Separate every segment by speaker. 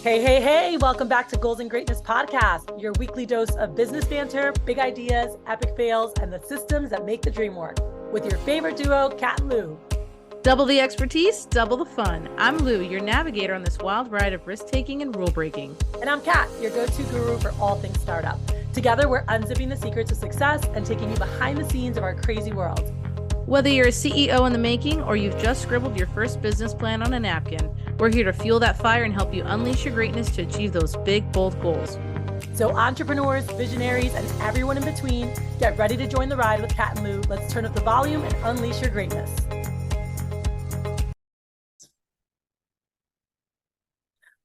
Speaker 1: Hey, hey, hey, welcome back to Goals and Greatness Podcast, your weekly dose of business banter, big ideas, epic fails, and the systems that make the dream work with your favorite duo, Kat and Lou.
Speaker 2: Double the expertise, double the fun. I'm Lou, your navigator on this wild ride of risk-taking and rule-breaking.
Speaker 1: And I'm Kat, your go-to guru for all things startup. Together, we're unzipping the secrets of success and taking you behind the scenes of our crazy world.
Speaker 2: Whether you're a CEO in the making or you've just scribbled your first business plan on a napkin, we're here to fuel that fire and help you unleash your greatness to achieve those big, bold goals.
Speaker 1: So entrepreneurs, visionaries, and everyone in between, get ready to join the ride with Kat and Lou. Let's turn up the volume and unleash your greatness.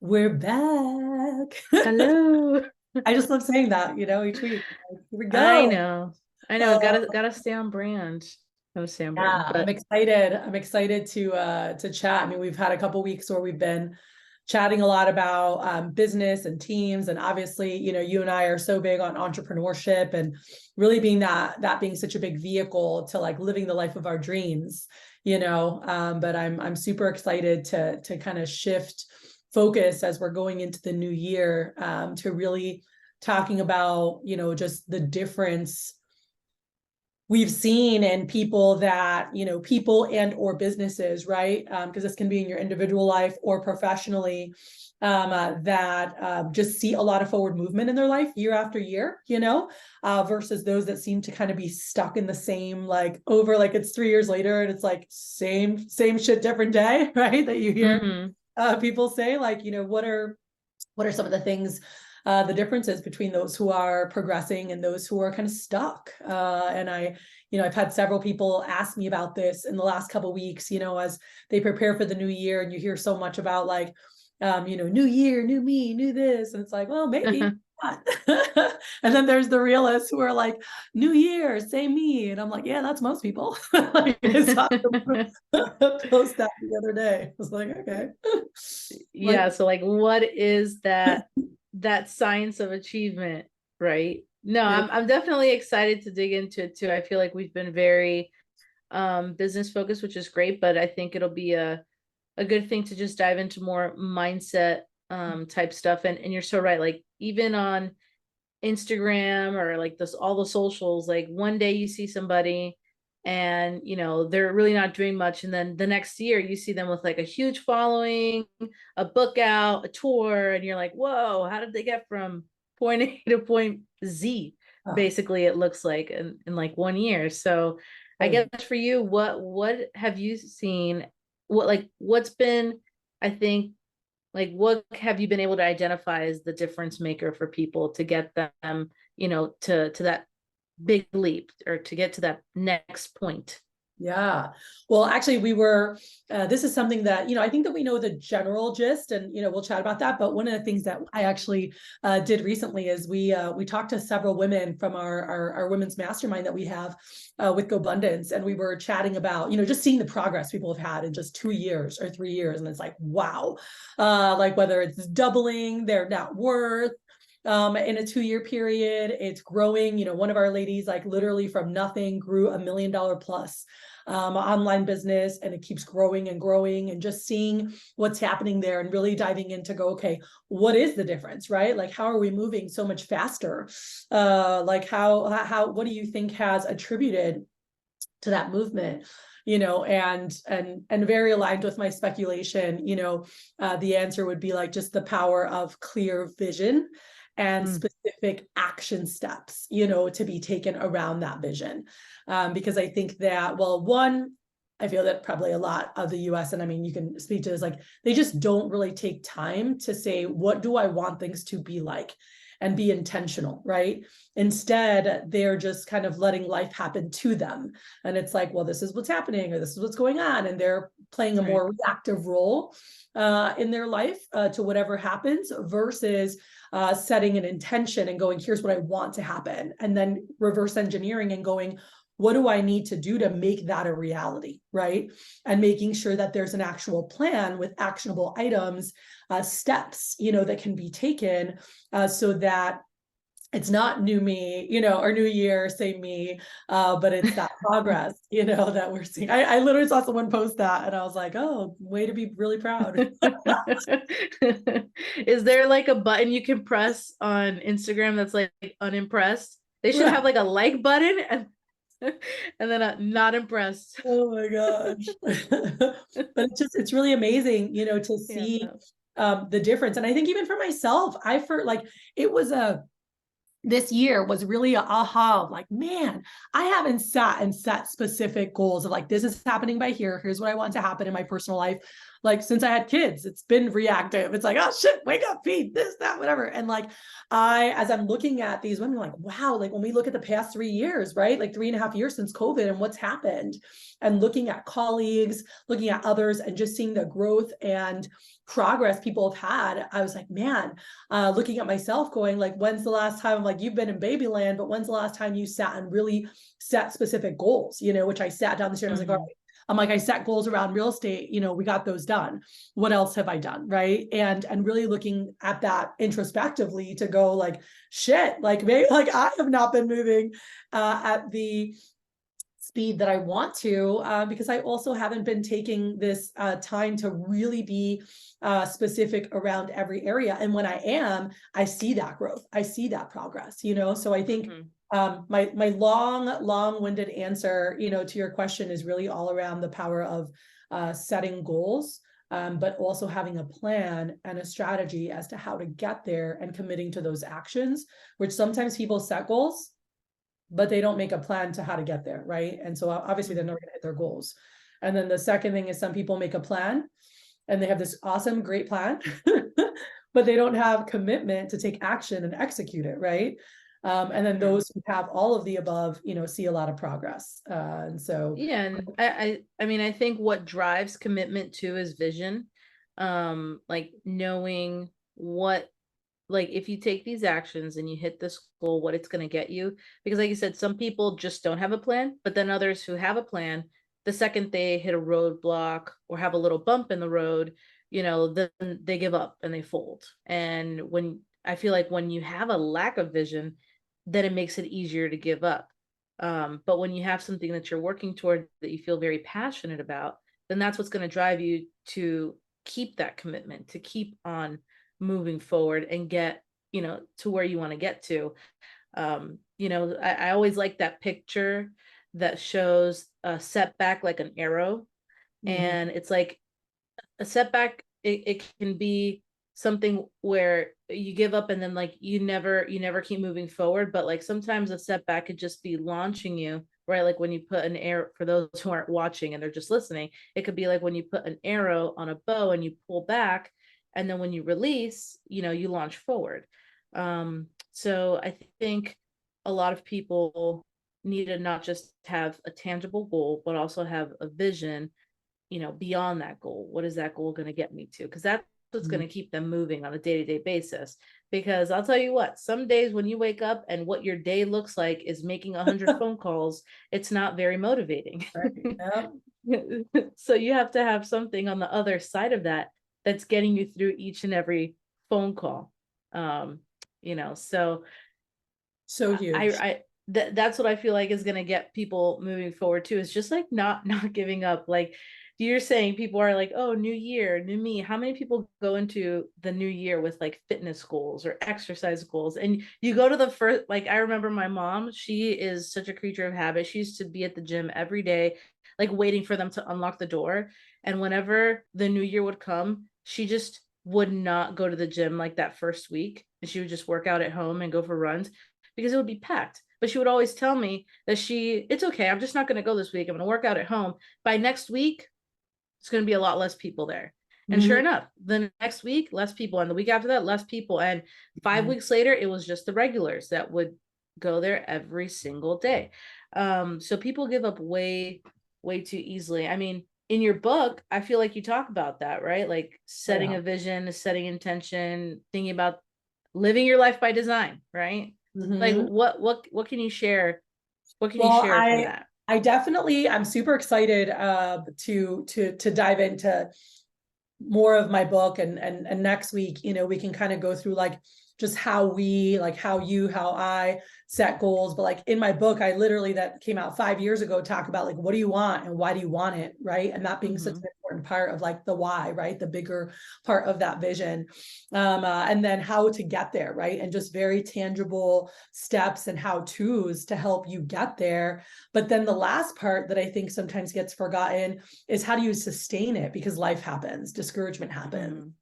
Speaker 1: We're back.
Speaker 2: Hello.
Speaker 1: I just love saying that, each week. Here we go.
Speaker 2: I know. Gotta stay on brand.
Speaker 1: Yeah, but I'm excited to chat. I mean, we've had a couple weeks where we've been chatting a lot about business and teams, and obviously, you and I are so big on entrepreneurship and really being that being such a big vehicle to like living the life of our dreams. But I'm super excited to kind of shift focus as we're going into the new year to really talking about just the difference we've seen in people that, people and or businesses, right? Because this can be in your individual life or professionally, that just see a lot of forward movement in their life year after year, versus those that seem to kind of be stuck in the same, like it's 3 years later and it's like same shit, different day, right? That you hear people say, like, what are some of the things, the differences between those who are progressing and those who are kind of stuck. And I've had several people ask me about this in the last couple of weeks, as they prepare for the new year, and you hear so much about like, new year, new me, new this. And it's like, well, maybe not. And then there's the realists who are like, new year, same me. And I'm like, yeah, that's most people. Like, I saw post that the other day. I was like, okay.
Speaker 2: Yeah. So like, what is that science of achievement, right? No, I'm definitely excited to dig into it too. I feel like we've been very business focused, which is great, but I think it'll be a good thing to just dive into more mindset type stuff. And you're so right. Like even on Instagram or like all the socials, like one day you see somebody and they're really not doing much, and then the next year you see them with like a huge following, a book out, a tour, and you're like, whoa, how did they get from point A to point Z? Basically it looks like in like 1 year. So I guess for you, what have you seen, what's been, I think, like what have you been able to identify as the difference maker for people to get them to that big leap or to get to that next point?
Speaker 1: Yeah. Well, actually, we were, this is something that, I think that we know the general gist, and, we'll chat about that. But one of the things that I actually did recently is we talked to several women from our women's mastermind that we have with GoBundance. And we were chatting about, just seeing the progress people have had in just 2 years or 3 years. And it's like, wow, like whether it's doubling their net worth, in a 2-year period, it's growing. One of our ladies, like literally from nothing, grew $1 million plus online business, and it keeps growing and growing, and just seeing what's happening there and really diving in to go, okay, what is the difference, right? Like, how are we moving so much faster? Like how, what do you think has attributed to that movement? And very aligned with my speculation, the answer would be like just the power of clear vision and specific action steps, to be taken around that vision. Because I think that, well, one, I feel that probably a lot of the US, and I mean, you can speak to this, like, they just don't really take time to say, what do I want things to be like? And be intentional, right? Instead, they're just kind of letting life happen to them. And it's like, well, this is what's happening, or this is what's going on. And they're playing a more reactive role in their life to whatever happens, versus setting an intention and going, here's what I want to happen. And then reverse engineering and going, what do I need to do to make that a reality, right? And making sure that there's an actual plan with actionable items, steps, that can be taken so that it's not new me, or new year, same me, but it's that progress, that we're seeing. I literally saw someone post that and I was like, oh, way to be really proud.
Speaker 2: Is there like a button you can press on Instagram that's like unimpressed? They should have like a like button and and then a not impressed.
Speaker 1: Oh my gosh. But it's really amazing, to
Speaker 2: Yeah.
Speaker 1: see the difference. And I think even for myself, it was this year was really a aha of like, man, I haven't sat and set specific goals of like, this is happening by here. Here's what I want to happen in my personal life. Like since I had kids, it's been reactive. It's like, oh shit, wake up, feed this, that, whatever. And like, as I'm looking at these women, like, wow, like when we look at the past 3 years, right? Like 3.5 years since COVID and what's happened, and looking at colleagues, looking at others, and just seeing the growth and progress people have had, I was like, man, looking at myself going like, when's the last time, like you've been in babyland, but when's the last time you sat and really set specific goals, which I sat down this year and I was like, all right, I'm like, I set goals around real estate, we got those done. What else have I done? Right. And really looking at that introspectively to go like, shit, like maybe like I have not been moving at the speed that I want to, because I also haven't been taking this time to really be specific around every area. And when I am, I see that growth. I see that progress, So I think my long-winded answer, to your question is really all around the power of setting goals, but also having a plan and a strategy as to how to get there and committing to those actions, which sometimes people set goals but they don't make a plan to how to get there, right? And so obviously they're never going to hit their goals. And then the second thing is some people make a plan and they have this awesome, great plan, but they don't have commitment to take action and execute it, right? And then those who have all of the above, see a lot of progress. And so
Speaker 2: yeah, and I mean, I think what drives commitment too is vision. Like knowing what, like if you take these actions and you hit this goal, what it's going to get you. Because like you said, some people just don't have a plan, but then others who have a plan, the second they hit a roadblock or have a little bump in the road, then they give up and they fold. And I feel like when you have a lack of vision, then it makes it easier to give up. But when you have something that you're working toward that you feel very passionate about, then that's what's going to drive you to keep that commitment, to keep on moving forward and get, to where you want to get to. I always like that picture that shows a setback like an arrow. And it's like a setback, it can be something where you give up and then like you never keep moving forward. But like sometimes a setback could just be launching you, right? Like when you put an arrow, for those who aren't watching and they're just listening, it could be like when you put an arrow on a bow and you pull back, and then when you release, you launch forward. So I think a lot of people need to not just have a tangible goal, but also have a vision, beyond that goal. What is that goal going to get me to? Because that's what's going to keep them moving on a day-to-day basis. Because I'll tell you what, some days when you wake up and what your day looks like is making 100 phone calls, it's not very motivating. So you have to have something on the other side of that that's getting you through each and every phone call. So
Speaker 1: huge.
Speaker 2: That's what I feel like is going to get people moving forward too. It's just like not giving up. Like you're saying, people are like, oh, new year, new me. How many people go into the new year with like fitness goals or exercise goals? And you go to the first, like, I remember my mom, she is such a creature of habit. She used to be at the gym every day, like waiting for them to unlock the door. And whenever the new year would come, she just would not go to the gym like that first week. And she would just work out at home and go for runs because it would be packed. But she would always tell me that it's okay. I'm just not going to go this week. I'm going to work out at home. By next week, it's going to be a lot less people there. And sure enough, the next week, less people. And the week after that, less people. And 5 weeks later, it was just the regulars that would go there every single day. So people give up way, way too easily. I mean, in your book, I feel like you talk about that, right? Like setting a vision, setting intention, thinking about living your life by design, right? Like what can you share? What can you share from that?
Speaker 1: I'm super excited to dive into more of my book, and next week, we can kind of go through like just how how I set goals. But like in my book, I literally, that came out 5 years ago, talk about like, what do you want and why do you want it? Right. And that being such an important part of like the why, right? The bigger part of that vision. And then how to get there, right? And just very tangible steps and how to's to help you get there. But then the last part that I think sometimes gets forgotten is how do you sustain it? Because life happens, discouragement happens.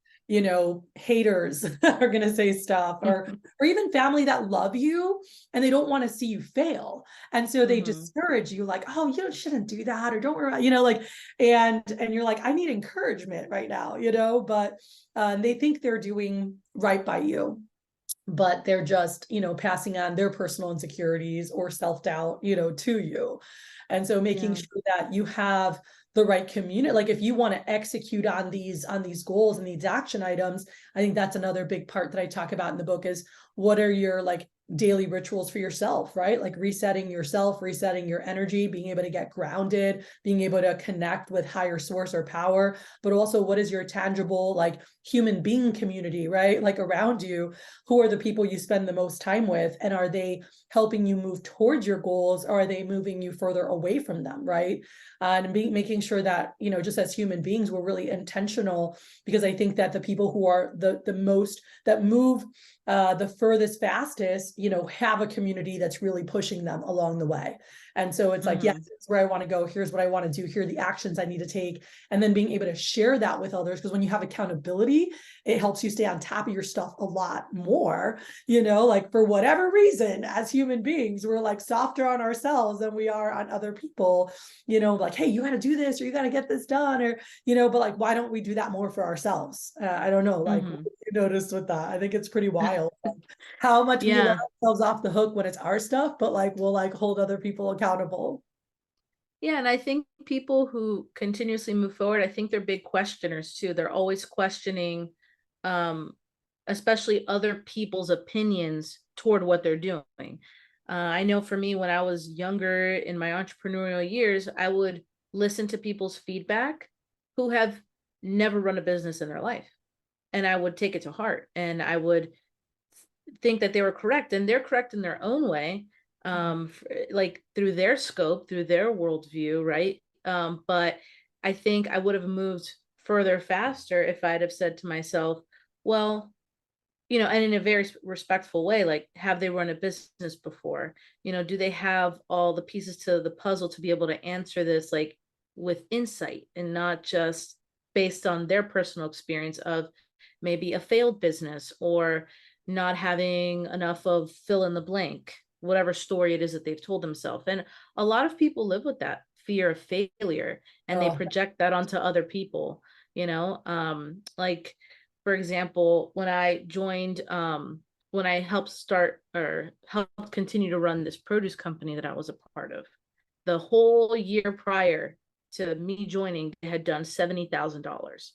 Speaker 1: Haters are going to say stuff, or even family that love you and they don't want to see you fail. And so they discourage you, like, oh, you shouldn't do that, or don't worry, like, and you're like, I need encouragement right now, but they think they're doing right by you, but they're just, passing on their personal insecurities or self-doubt, to you. And so making sure that you have the right community, like if you want to execute on these goals and these action items, I think that's another big part that I talk about in the book is what are your like daily rituals for yourself, right? Like resetting yourself, resetting your energy, being able to get grounded, being able to connect with higher source or power, but also what is your tangible, like human being community, right? Like around you, who are the people you spend the most time with? And are they helping you move towards your goals, or are they moving you further away from them, right? And making sure that, just as human beings, we're really intentional, because I think that the people who are the most, that move the furthest, fastest, have a community that's really pushing them along the way. And so it's like, yes, it's where I want to go. Here's what I want to do. Here are the actions I need to take. And then being able to share that with others, because when you have accountability, it helps you stay on top of your stuff a lot more, like for whatever reason, as human beings, we're like softer on ourselves than we are on other people, like, hey, you got to do this, or you got to get this done, or, but like, why don't we do that more for ourselves? I don't know. Like, what you noticed with that? I think it's pretty wild. How much we let ourselves off the hook when it's our stuff, but like we'll like hold other people accountable.
Speaker 2: Yeah, and I think people who continuously move forward, I think they're big questioners too. They're always questioning, especially other people's opinions toward what they're doing. I know for me, when I was younger in my entrepreneurial years, I would listen to people's feedback who have never run a business in their life. And I would take it to heart, and I would think that they were correct, and they're correct in their own way, like through their scope, through their worldview, right? But I think I would have moved further faster if I'd have said to myself, well, and in a very respectful way, like, have they run a business before? Do they have all the pieces to the puzzle to be able to answer this, like, with insight, and not just based on their personal experience of maybe a failed business, or not having enough of fill in the blank, whatever story it is that they've told themselves. And a lot of people live with that fear of failure, and they project that onto other people, like, for example, when I joined, when I helped start or helped continue to run this produce company that I was a part of, the whole year prior to me joining, they had done $70,000.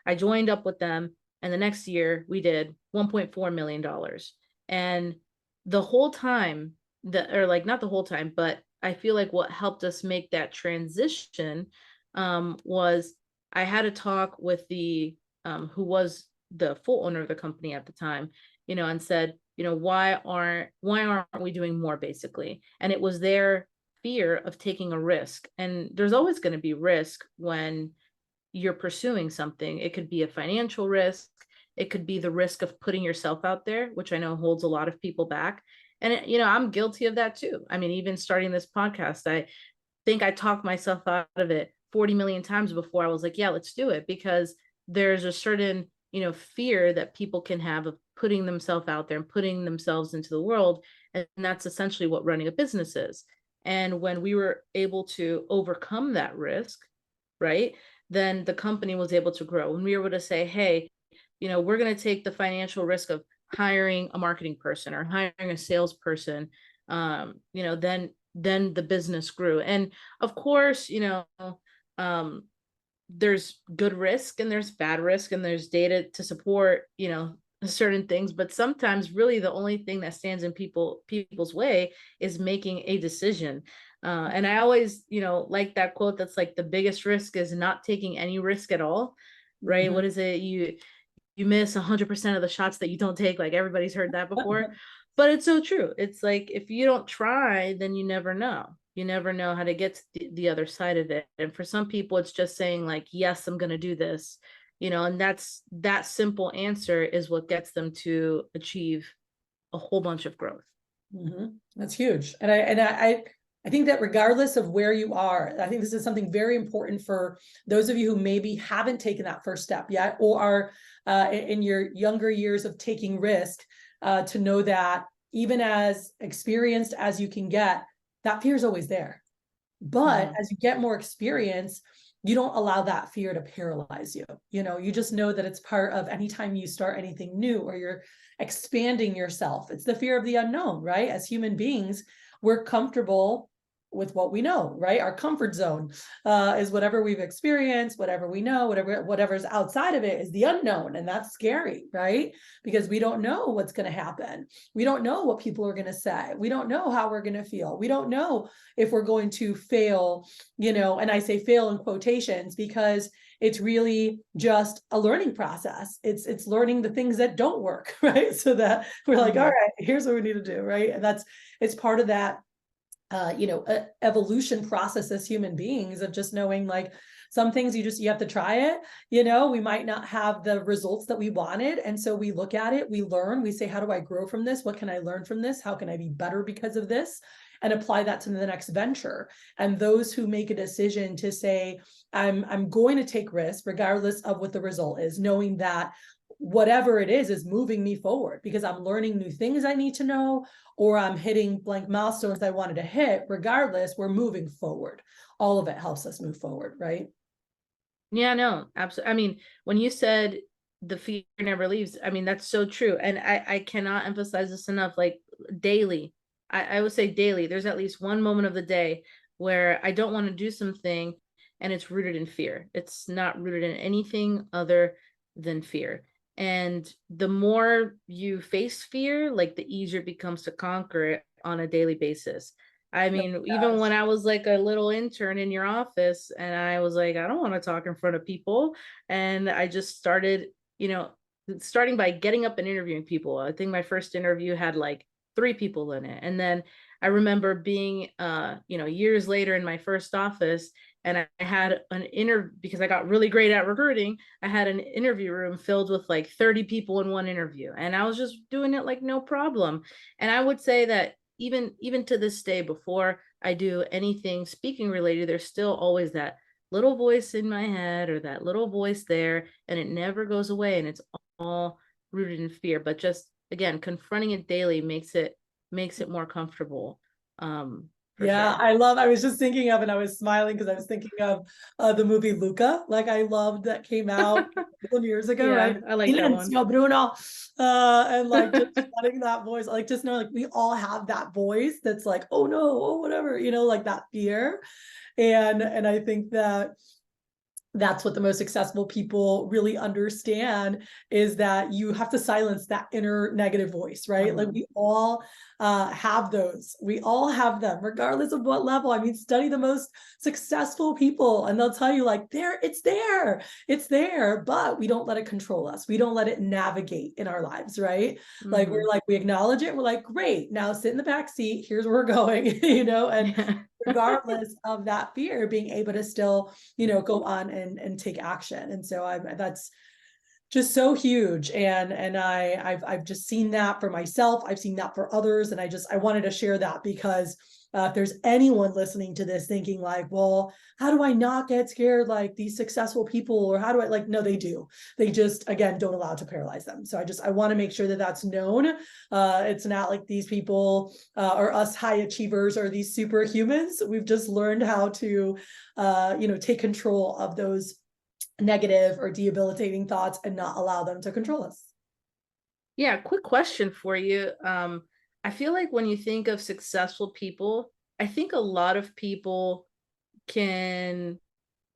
Speaker 2: I joined up with them, and the next year we did $1.4 million. And the whole time, or like not the whole time, but I feel like what helped us make that transition was I had a talk with the who was the full owner of the company at the time, and said, why aren't we doing more, basically? And it was their fear of taking a risk. And there's always going to be risk when you're pursuing something. It could be a financial risk. It could be the risk of putting yourself out there, which I know holds a lot of people back. And, I'm guilty of that too. I mean, even starting this podcast, I think I talked myself out of it 40 million times before I was like, yeah, let's do it, because there's a certain, fear that people can have of putting themselves out there and putting themselves into the world. And that's essentially what running a business is. And when we were able to overcome that risk, right, then the company was able to grow. When we were able to say, hey, we're going to take the financial risk of hiring a marketing person or hiring a salesperson, then the business grew. And of course, there's good risk and there's bad risk, and there's data to support, certain things. But sometimes really the only thing that stands in people's way is making a decision. And I always, like that quote that's like, the biggest risk is not taking any risk at all, right? What is it? you miss 100% of the shots that you don't take. Like everybody's heard that before, but it's so true. It's like, if you don't try, then you never know. You never know how to get to the other side of it. And for some people, it's just saying like, yes, I'm going to do this, and that simple answer is what gets them to achieve a whole bunch of growth.
Speaker 1: That's huge. And I think that regardless of where you are, I think this is something very important for those of you who maybe haven't taken that first step yet, or are in your younger years of taking risk, to know that even as experienced as you can get, that fear is always there. But as you get more experience, you don't allow that fear to paralyze you. You just know that it's part of anytime you start anything new or you're expanding yourself. It's the fear of the unknown, right? As human beings, we're comfortable with what we know, right? Our comfort zone is whatever we've experienced, whatever we know, whatever's outside of it is the unknown. And that's scary, right? Because we don't know what's going to happen. We don't know what people are going to say. We don't know how we're going to feel. We don't know if we're going to fail, and I say fail in quotations because it's really just a learning process. It's learning the things that don't work, right? So that we're like, all right, here's what we need to do, right? And it's part of that evolution process as human beings of just knowing like some things you have to try it. We might not have the results that we wanted. And so we look at it, we learn, we say, how do I grow from this? What can I learn from this? How can I be better because of this? And apply that to the next venture. And those who make a decision to say, I'm going to take risks regardless of what the result is, knowing that whatever it is moving me forward because I'm learning new things I need to know, or I'm hitting blank milestones I wanted to hit. Regardless, we're moving forward. All of it helps us move forward, right?
Speaker 2: Yeah, no, absolutely. I mean, when you said the fear never leaves, I mean, that's so true. And I cannot emphasize this enough. Like daily, I would say daily, there's at least one moment of the day where I don't want to do something and it's rooted in fear. It's not rooted in anything other than fear. And the more you face fear, like the easier it becomes to conquer it on a daily basis. I mean, even when I was like a little intern in your office and I was like, I don't want to talk in front of people. And I just started, starting by getting up and interviewing people. I think my first interview had like 3 people in it. And then I remember being, years later in my first office, and I had an interview because I got really great at recruiting. I had an interview room filled with like 30 people in one interview, and I was just doing it like no problem. And I would say that even to this day, before I do anything speaking related, there's still always that little voice in my head or that little voice there, and it never goes away, and it's all rooted in fear. But just again, confronting it daily makes it more comfortable.
Speaker 1: Yeah,
Speaker 2: sure.
Speaker 1: I was just thinking of, and I was smiling because I was thinking of the movie Luca. Like I loved that came out a couple of years ago,
Speaker 2: Yeah,
Speaker 1: right?
Speaker 2: I like that one.
Speaker 1: Bruno. And like just letting that voice, like just know like we all have that voice that's like, oh no, oh whatever, like that fear. And I think that's what the most successful people really understand, is that you have to silence that inner negative voice, right? Like we all have those. We all have them, regardless of what level. I mean, study the most successful people and they'll tell you like, it's there, but we don't let it control us. We don't let it navigate in our lives, right? Like we acknowledge it. We're like, great, now sit in the back seat. Here's where we're going, and regardless of that fear, being able to still, go on and take action. And so that's just so huge. And I've just seen that for myself. I've seen that for others. And I wanted to share that because if there's anyone listening to this thinking like, well, how do I not get scared like these successful people, or how do I like, no, they do. They just, again, don't allow it to paralyze them. So I want to make sure that that's known. It's not like these people are us high achievers or these superhumans. We've just learned how to, take control of those negative or debilitating thoughts and not allow them to control us.
Speaker 2: Yeah, quick question for you. I feel like when you think of successful people, I think a lot of people can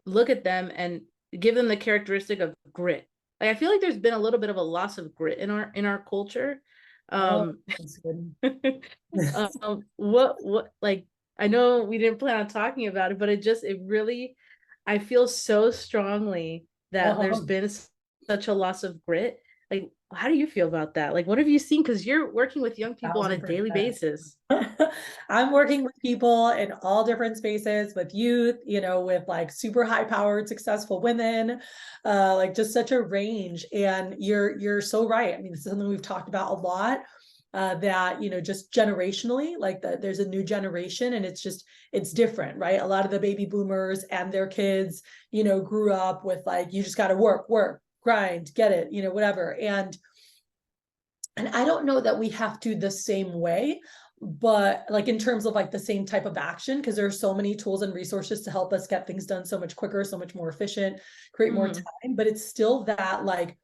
Speaker 2: look at them and give them the characteristic of grit. Like I feel like there's been a little bit of a loss of grit in our culture.
Speaker 1: That's good.
Speaker 2: What like I know we didn't plan on talking about it, but it really, I feel so strongly that there's been such a loss of grit. Like, how do you feel about that? Like, what have you seen? Because you're working with young people on a daily
Speaker 1: 1000%.
Speaker 2: basis.
Speaker 1: I'm working with people in all different spaces, with youth, with like super high powered, successful women, like just such a range. And you're so right. I mean, this is something we've talked about a lot. That just generationally, like there's a new generation, and it's different, right? A lot of the baby boomers and their kids, grew up with like, you just got to work, grind, get it, whatever. And I don't know that we have to the same way, but like in terms of like the same type of action, because there are so many tools and resources to help us get things done so much quicker, so much more efficient, create more time. But it's still that like,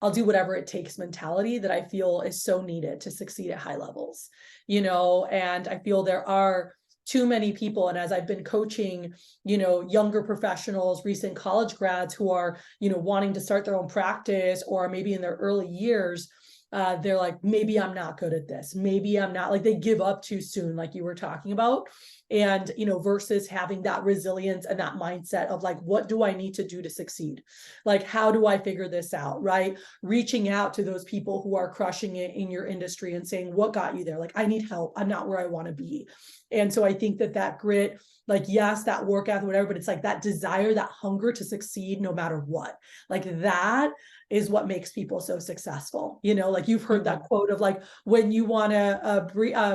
Speaker 1: I'll do whatever it takes mentality that I feel is so needed to succeed at high levels, and I feel there are too many people. And as I've been coaching, younger professionals, recent college grads who are, wanting to start their own practice, or maybe in their early years, they're like, maybe I'm not good at this. Maybe I'm not, like, they give up too soon, like you were talking about. And, versus having that resilience and that mindset of like, what do I need to do to succeed? Like, how do I figure this out? Right. Reaching out to those people who are crushing it in your industry and saying, what got you there? Like, I need help. I'm not where I want to be. And so I think that grit, like, yes, that work ethic, whatever, but it's like that desire, that hunger to succeed no matter what. Like, that is what makes people so successful. Like you've heard that quote of like, when you want to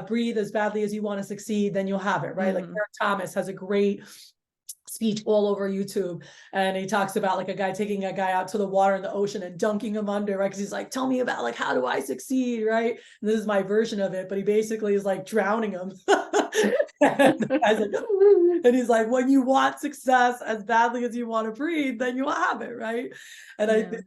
Speaker 1: breathe as badly as you want to succeed, then you'll have it, right? Like Eric Thomas has a great speech all over YouTube, and he talks about like a guy taking a guy out to the water in the ocean and dunking him under, right? Because he's like, tell me about like, how do I succeed, right? And this is my version of it, but he basically is like drowning him. And the guy's like, and he's like, when you want success as badly as you want to breathe, then you'll have it, right? And I think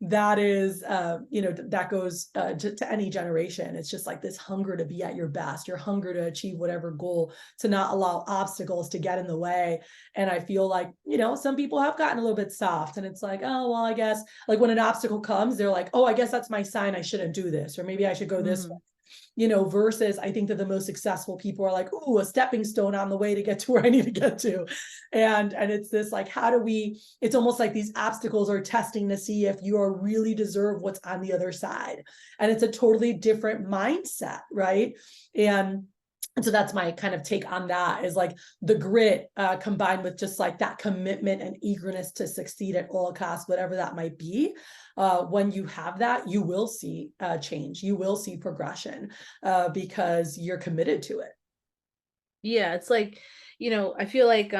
Speaker 1: that is, that goes to any generation. It's just like this hunger to be at your best, your hunger to achieve whatever goal, to not allow obstacles to get in the way. And I feel like, some people have gotten a little bit soft, and it's like, oh, well, I guess like when an obstacle comes, they're like, oh, I guess that's my sign I shouldn't do this, or maybe I should go this way. Versus I think that the most successful people are like, ooh, a stepping stone on the way to get to where I need to get to. And it's this like, how do we, it's almost like these obstacles are testing to see if you are really deserve what's on the other side. And it's a totally different mindset, right? And so that's my kind of take on that, is like the grit combined with just like that commitment and eagerness to succeed at all costs, whatever that might be. When you have that, you will see change. You will see progression because you're committed to it.
Speaker 2: Yeah, it's like, I feel like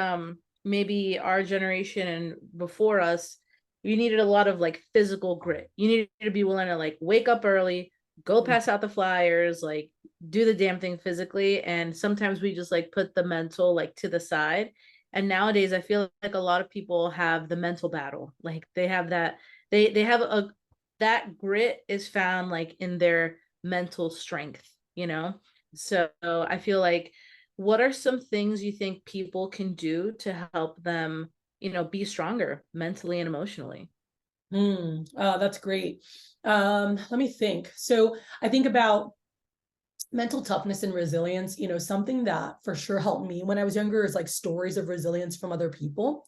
Speaker 2: maybe our generation and before us, you needed a lot of like physical grit. You needed to be willing to like wake up early, go pass out the flyers, like do the damn thing physically. And sometimes we just like put the mental like to the side. And nowadays I feel like a lot of people have the mental battle. Like they have that, they have that grit is found like in their mental strength, So I feel like, what are some things you think people can do to help them, be stronger mentally and emotionally?
Speaker 1: Oh, that's great. Let me think. So I think about mental toughness and resilience. Something that for sure helped me when I was younger is like stories of resilience from other people.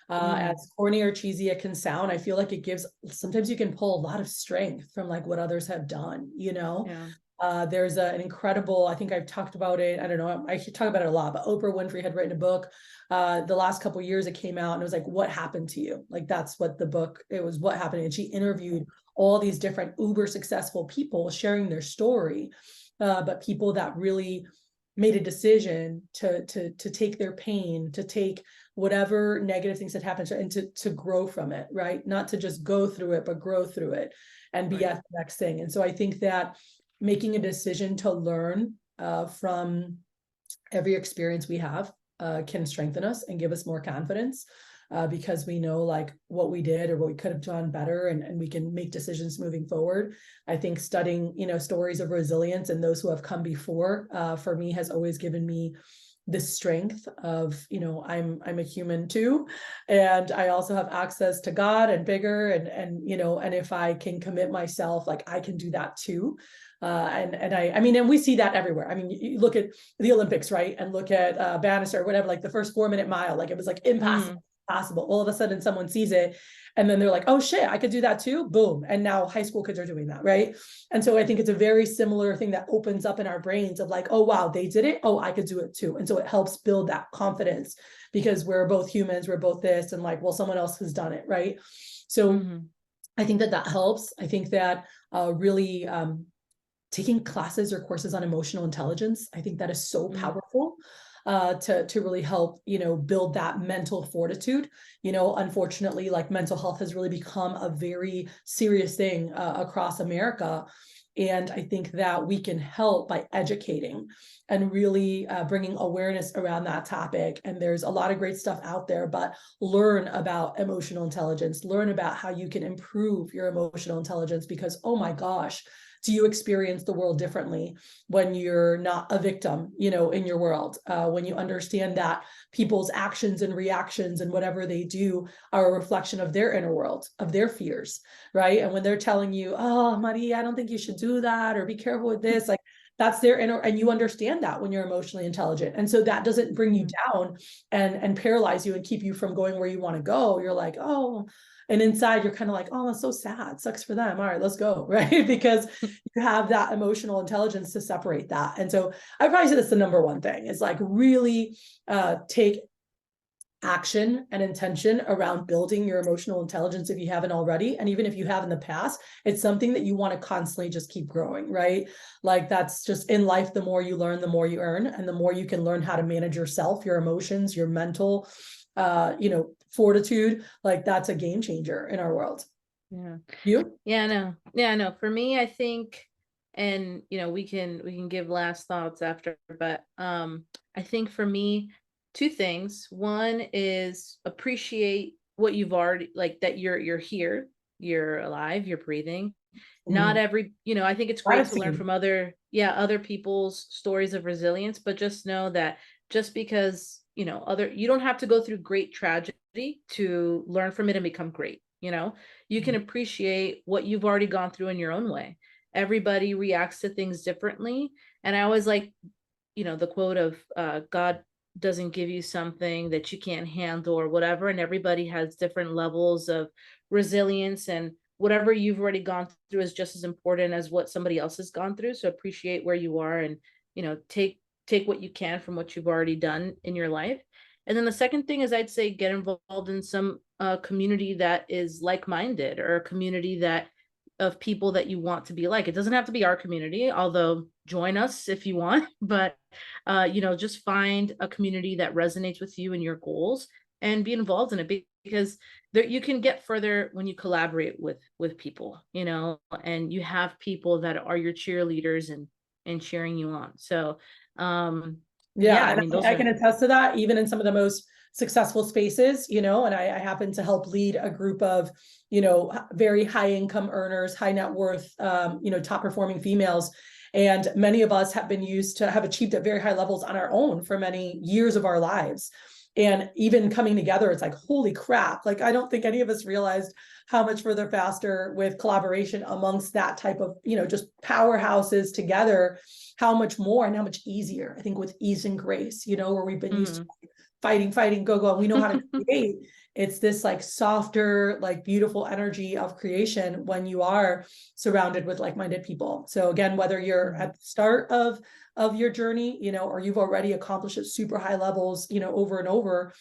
Speaker 1: As corny or cheesy it can sound, I feel like it gives, sometimes you can pull a lot of strength from like what others have done. There's an incredible, I think I've talked about it, I don't know, I should talk about it a lot, but Oprah Winfrey had written a book the last couple of years. It came out and it was like, what happened to you? Like, that's what the book, it was what happened. And she interviewed all these different uber successful people sharing their story, but people that really made a decision to take their pain, to take whatever negative things that happened, and to grow from it, right? Not to just go through it, but grow through it and be at the next thing. And so I think that making a decision to learn from every experience we have can strengthen us and give us more confidence, because we know like what we did or what we could have done better, and we can make decisions moving forward. I think studying, stories of resilience and those who have come before, for me, has always given me the strength of, I'm a human too, and I also have access to God and bigger, and if I can commit myself, like I can do that too. I mean, and we see that everywhere. I mean, you look at the Olympics, right? And look at Bannister or whatever, like the first 4-minute mile, like it was like impossible. possible. All of a sudden someone sees it and then they're like, oh shit, I could do that too. Boom. And now high school kids are doing that. Right. And so I think it's a very similar thing that opens up in our brains of like, oh, wow, they did it. Oh, I could do it too. And so it helps build that confidence because we're both humans, we're both this, and like, well, someone else has done it. Right. So I think that that helps. I think that really taking classes or courses on emotional intelligence, I think that is so powerful to really help, build that mental fortitude. Unfortunately, like mental health has really become a very serious thing across America. And I think that we can help by educating and really bringing awareness around that topic. And there's a lot of great stuff out there, but learn about emotional intelligence, learn about how you can improve your emotional intelligence, because, oh my gosh, do you experience the world differently when you're not a victim, in your world, when you understand that people's actions and reactions and whatever they do are a reflection of their inner world, of their fears, right? And when they're telling you, oh, Maria, I don't think you should do that, or be careful with this, like that's their inner, and you understand that when you're emotionally intelligent. And so that doesn't bring you down and paralyze you and keep you from going where you want to go. You're like, oh, and inside you're kind of like, oh, that's so sad. Sucks for them. All right, let's go. Right. Because you have that emotional intelligence to separate that. And so I probably say that's the number one thing is like really take action and intention around building your emotional intelligence if you haven't already. And even if you have in the past, it's something that you want to constantly just keep growing, right? Like that's just in life, the more you learn, the more you earn, and the more you can learn how to manage yourself, your emotions, your mental, fortitude, like that's a game changer in our world.
Speaker 2: Yeah.
Speaker 1: You?
Speaker 2: Yeah, no. For me, I think, and we can give last thoughts after, but I think for me, two things. One is appreciate what you've already, like that you're here, you're alive, you're breathing. Not every, I think it's great to learn from other people's stories of resilience, but just know that just because, you don't have to go through great tragedy to learn from it and become great. You can appreciate what you've already gone through in your own way. Everybody reacts to things differently. And I always like, the quote of God doesn't give you something that you can't handle or whatever. And everybody has different levels of resilience, and whatever you've already gone through is just as important as what somebody else has gone through. So appreciate where you are and, take what you can from what you've already done in your life. And then the second thing is I'd say get involved in some community that is like-minded, or a community of people that you want to be like. It doesn't have to be our community, although join us if you want, but just find a community that resonates with you and your goals and be involved in it, because you can get further when you collaborate with people, and you have people that are your cheerleaders and cheering you on. So
Speaker 1: I mean, I can attest to that, even in some of the most successful spaces, and I happen to help lead a group of, very high income earners, high net worth, top performing females. And many of us have achieved at very high levels on our own for many years of our lives. And even coming together, it's like, holy crap. Like, I don't think any of us realized how much further faster with collaboration amongst that type of, just powerhouses together, how much more and how much easier, I think, with ease and grace, where we've been used to fighting, go. And we know how to create. It's this like softer, like beautiful energy of creation when you are surrounded with like-minded people. So again, whether you're at the start of your journey, or you've already accomplished at super high levels, over and over,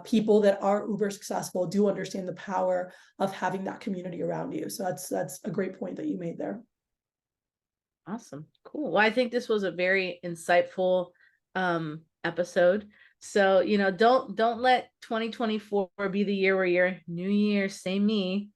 Speaker 1: people that are uber successful do understand the power of having that community around you. So that's a great point that you made there.
Speaker 2: Awesome. Cool. Well, I think this was a very insightful episode. So, don't let 2024 be the year where you're new year, same me.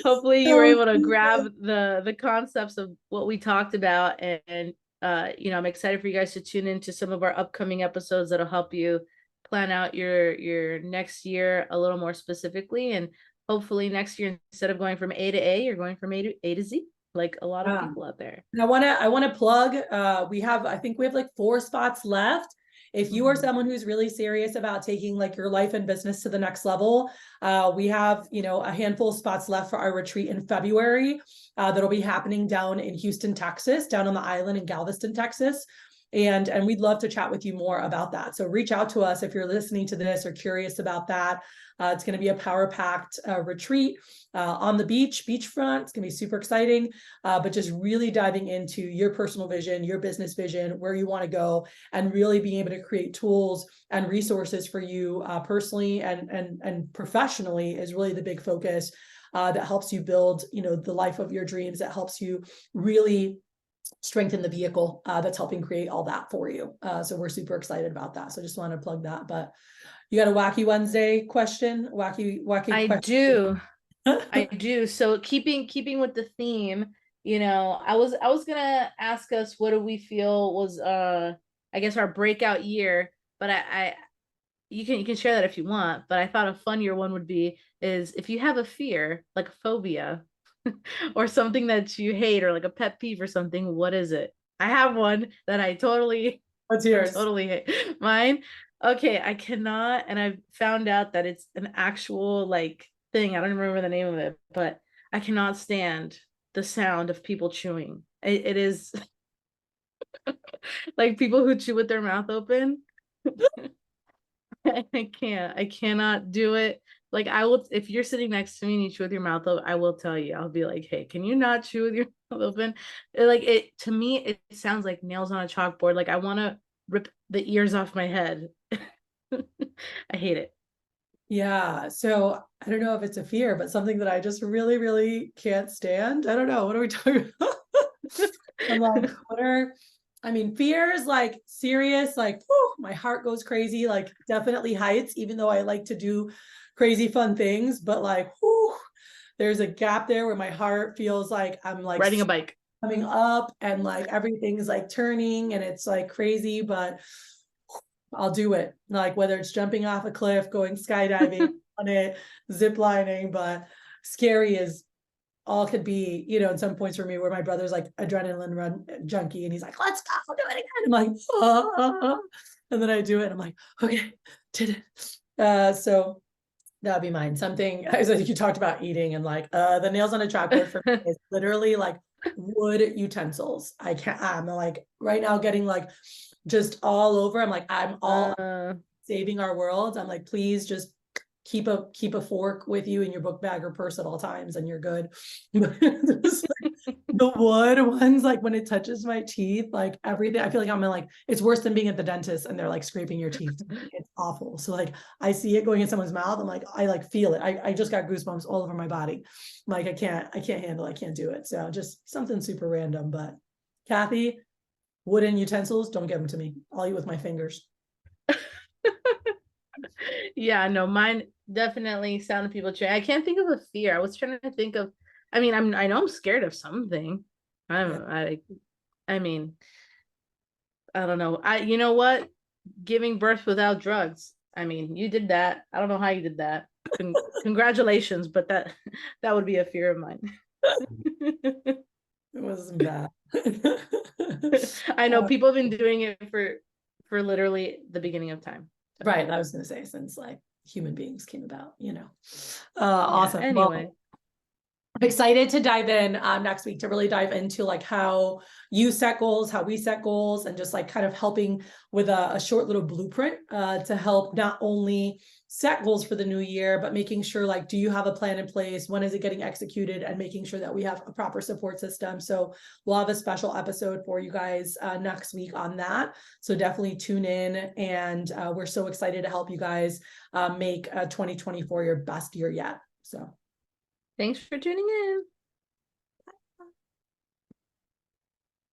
Speaker 2: Hopefully you were able to grab the concepts of what we talked about, and I'm excited for you guys to tune into some of our upcoming episodes that'll help you plan out your next year a little more specifically. And hopefully next year, instead of going from A to A, you're going from A to Z, like a lot of people out there.
Speaker 1: And I want to plug, I think we have like 4 spots left. If you are someone who's really serious about taking like your life and business to the next level, we have, a handful of spots left for our retreat in February. That'll be happening down in Houston, Texas, down on the island in Galveston, Texas. And we'd love to chat with you more about that. So reach out to us if you're listening to this or curious about that. It's going to be a power-packed retreat on the beachfront. It's going to be super exciting, but just really diving into your personal vision, your business vision, where you want to go, and really being able to create tools and resources for you personally and professionally is really the big focus that helps you build, the life of your dreams, that helps you really strengthen the vehicle that's helping create all that for you. So we're super excited about that. So just want to plug that. But you got a wacky Wednesday question? Wacky
Speaker 2: I
Speaker 1: question.
Speaker 2: do. I do. So keeping with the theme, I was gonna ask us what do we feel was I guess our breakout year, but I you can share that if you want, but I thought a funnier one would be is if you have a fear, like a phobia, or something that you hate, or like a pet peeve or something, what is it? I have one that I totally
Speaker 1: What's yours?
Speaker 2: totally hate. Mine, okay, I cannot, and I found out that it's an actual like thing. I don't remember the name of it, but I cannot stand the sound of people chewing. It is like people who chew with their mouth open. I cannot do it. Like I will, if you're sitting next to me and you chew with your mouth open, I will tell you. I'll be like, hey, can you not chew with your mouth open? To me, it sounds like nails on a chalkboard. Like I want to rip the ears off my head. I hate it.
Speaker 1: Yeah. So I don't know if it's a fear, but something that I just really, really can't stand. I don't know. What are we talking about? I'm like, fear is like serious, like, whew, my heart goes crazy, like definitely heights, even though I like to do crazy fun things, but like, whew, there's a gap there where my heart feels like I'm like
Speaker 2: Riding a bike.
Speaker 1: coming up and like everything's like turning and it's like crazy, but I'll do it. Like whether it's jumping off a cliff, going skydiving on it, zip lining, but scary is all could be, in some points for me where my brother's like adrenaline run junkie and he's like, let's go do it again. I'm like, ah. And then I do it and I'm like, okay, did it. So that'd be mine. Something, as you talked about eating and like the nails on a chalkboard for me is literally like wood utensils. I'm like right now getting like just all over. I'm like, I'm all saving our world. I'm like, please just keep a fork with you in your book bag or purse at all times and you're good. Like, the wood ones, like when it touches my teeth, like everything, I feel like I'm like, it's worse than being at the dentist and they're like scraping your teeth. It's awful. So like I see it going in someone's mouth. I'm like, I like feel it. I just got goosebumps all over my body. Like I can't handle it. I can't do it. So just something super random. But Kathy, wooden utensils, don't give them to me. I'll eat with my fingers.
Speaker 2: Yeah, no, mine definitely sound of people chewing. I can't think of a fear. I was trying to think of, I know I'm scared of something. I mean, I don't know. You know what? Giving birth without drugs. I mean, you did that. I don't know how you did that. Congratulations, but that would be a fear of mine.
Speaker 1: It wasn't bad.
Speaker 2: I know people have been doing it for literally the beginning of time.
Speaker 1: So. Right. I was going to say since like human beings came about, awesome.
Speaker 2: Anyway.
Speaker 1: Well, I'm excited to dive in next week to really dive into like how you set goals, how we set goals, and just like kind of helping with a short little blueprint to help not only set goals for the new year, but making sure like, do you have a plan in place? When is it getting executed? And making sure that we have a proper support system. So we'll have a special episode for you guys next week on that. So definitely tune in. And we're so excited to help you guys make 2024 your best year yet. So.
Speaker 2: Thanks for tuning in.